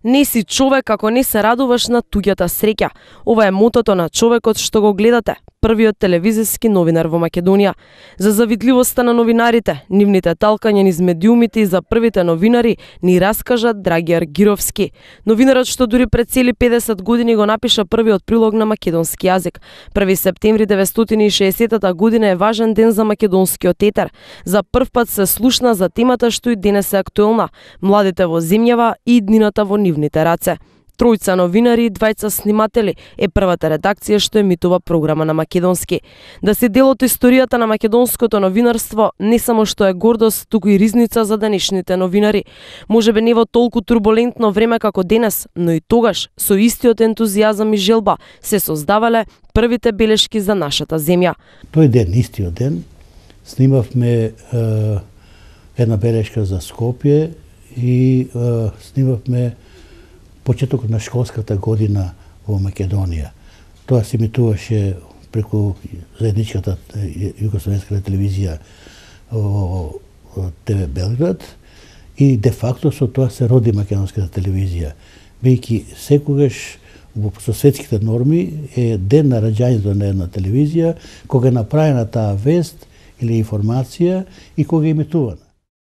Не си човек ако не се радуваш на туѓата среќа. Ова е мотото на човекот што го гледате, првиот телевизиски новинар во Македонија. За завидливоста на новинарите, нивните талкања низ медиумите и за првите новинари ни раскажа Драги Аргировски. Новинарот што дури пред цели 50 години го напиша првиот прилог на македонски јазик. 1 септември 1960 година е важен ден за македонскиот етер. За прв пат се слушна за темата што и денес е актуелна – младите во земјава и иднината во нивните раце. Тројца новинари и двајца сниматели е првата редакција што емитува програма на македонски. Да се дел од историјата на македонското новинарство не само што е гордост, туку и ризница за денешните новинари. Можеби не во толку турбулентно време како денес, но и тогаш со истиот ентузијазам и желба се создавале првите белешки за нашата земја. Тој ден, истиот ден, снимавме една белешка за Скопје и снимавме почетокот на школската година во Македонија. Тоа се емитуваше преку заедничката југословенска телевизија во ТВ Белград и де факто со тоа се роди македонската телевизија. Бејќи секогаш со светските норми е ден на раѓањето на една телевизија кога е направена таа вест или информација и кога е емитувана.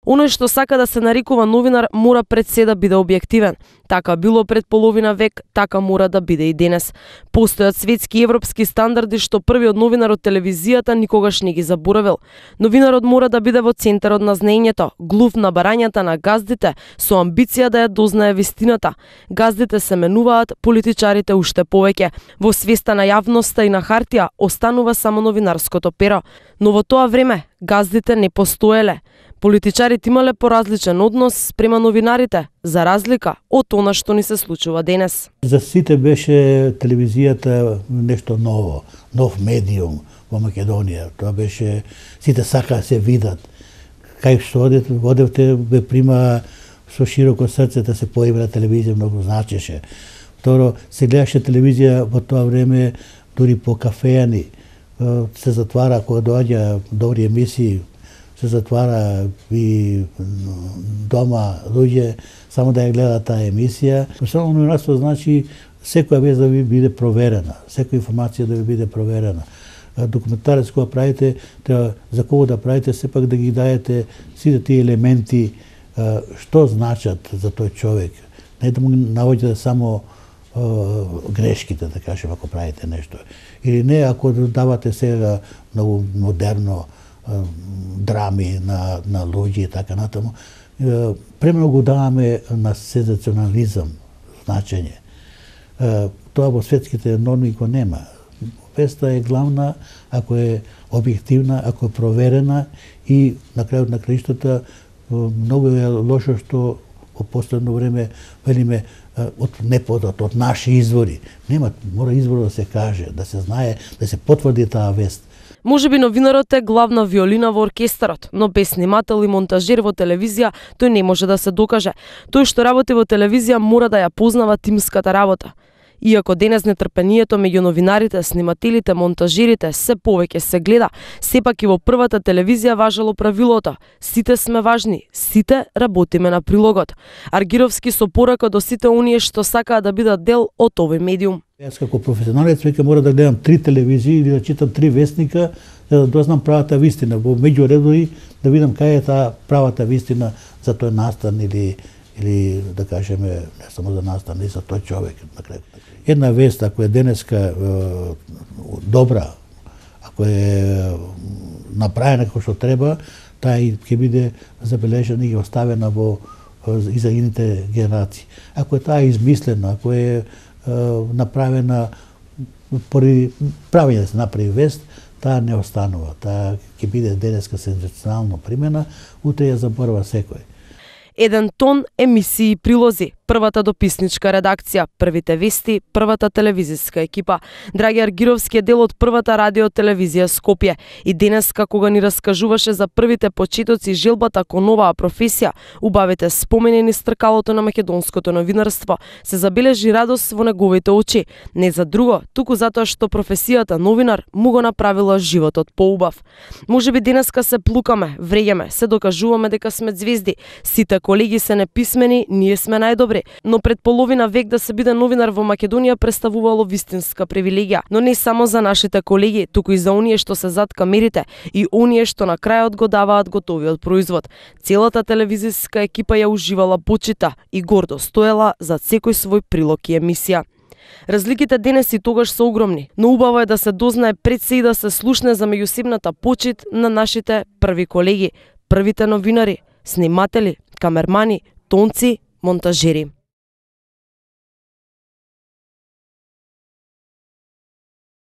Оној што сака да се нарекува новинар мора пред се да биде објективен. Така било пред половина век, така мора да биде и денес. Постојат светски и европски стандарди што првиот новинар од телевизијата никогаш не ги заборавил. Новинарот мора да биде во центарот на знаењето, глув на барањата на газдите, со амбиција да ја дознае вистината. Газдите се менуваат, политичарите уште повеќе. Во свеста на јавноста и на хартија останува само новинарското перо. Но во тоа време газдите не постоеле. Политичарите имале поразличен однос спрема новинарите, за разлика од она што ни се случува денес. За сите беше телевизијата нешто ново, нов медиум во Македонија. Тоа беше, сите сака да се видат. Кај што одевте, бе прима со широко срце да се појави на телевизија, многу значеше. Второ, се гледаше телевизија во тоа време дури по кафејани. Се затвара кога доаѓа добри емисии, се затвара и дома луѓе само да ја гледат таа емисија. Само новинарство значи секоја вест да ви биде проверена, секоја информација да ви биде проверена. Документарец кога правите, треба за кого да правите, сепак да ги даете сите тие елементи што значат за тој човек. Не да му наоѓате само грешките, да кажем, ако правите нешто. Или не, ако давате сега многу модерно драми на луѓе и така натаму. Премногу даваме на сензационализам значење. Тоа во светските норми го нема. Веста е главна ако е објективна, ако е проверена и на крајот на краиштата многу е лошо што во последно време велиме од наши извори. Нема, мора извор да се каже, да се знае, да се потврди таа вест. Можеби новинарот е главна виолина во оркестарот, но без снимател и монтажер во телевизија тој не може да се докаже. Тој што работи во телевизија мора да ја познава тимската работа. Иако денес нетрпението меѓу новинарите, снимателите, монтажерите се повеќе се гледа, сепак и во првата телевизија важело правилото: сите сме важни, сите работиме на прилогот. Аргировски со порака до сите оние што сакаат да бидат дел од овој медиум. Јас како професионалец веќе мора да гледам 3 телевизии или да читам 3 вестника за да дознам правата вистина, во меѓуредови да видам кај е таа правата вистина за тој настан или да кажеме не само за настан, и за тој човек на крај. Една вест ако е денеска добра, ако е направена како што треба, таа ќе биде забележена и оставена и за идните генерации. Ако е таа измислена, ако е направена поради правење да се направи вест, таа не останува. Таа ќе биде денеска сензационално примена, утре ја заборава секој. 1 тон емисии и прилози, првата дописничка редакција, првите вести, првата телевизиска екипа. Драги Аргировски е дел од првата радио-телевизија Скопје и денес кога ни раскажуваше за првите почетоци и желбата кон оваа професија, убавите спомени низ тркалото на македонското новинарство, се забележи радост во неговите очи. Не за друго, туку затоа што професијата новинар му го направила животот поубав. Можеби денеска се плукаме, вреѓаме, се докажуваме дека сме ѕвезди. Сите колеги се неписмени, ние сме најдобри. новинari, но пред половина век да се биде новинар во Македонија представувало вистинска привилегија, но не само за нашите колеги, туку и за оние што се зад камерите и оние што на крајот го даваат готовиот производ. Целата телевизиска екипа ја уживала почита и гордо стоела за секој свој прилог и емисија. Разликите денес и тогаш се огромни, но убаво е да се дознае пред се и да се слушне за меѓусебната почит на нашите први колеги, првите новинари, сниматели, камермани, тонци, монтажери.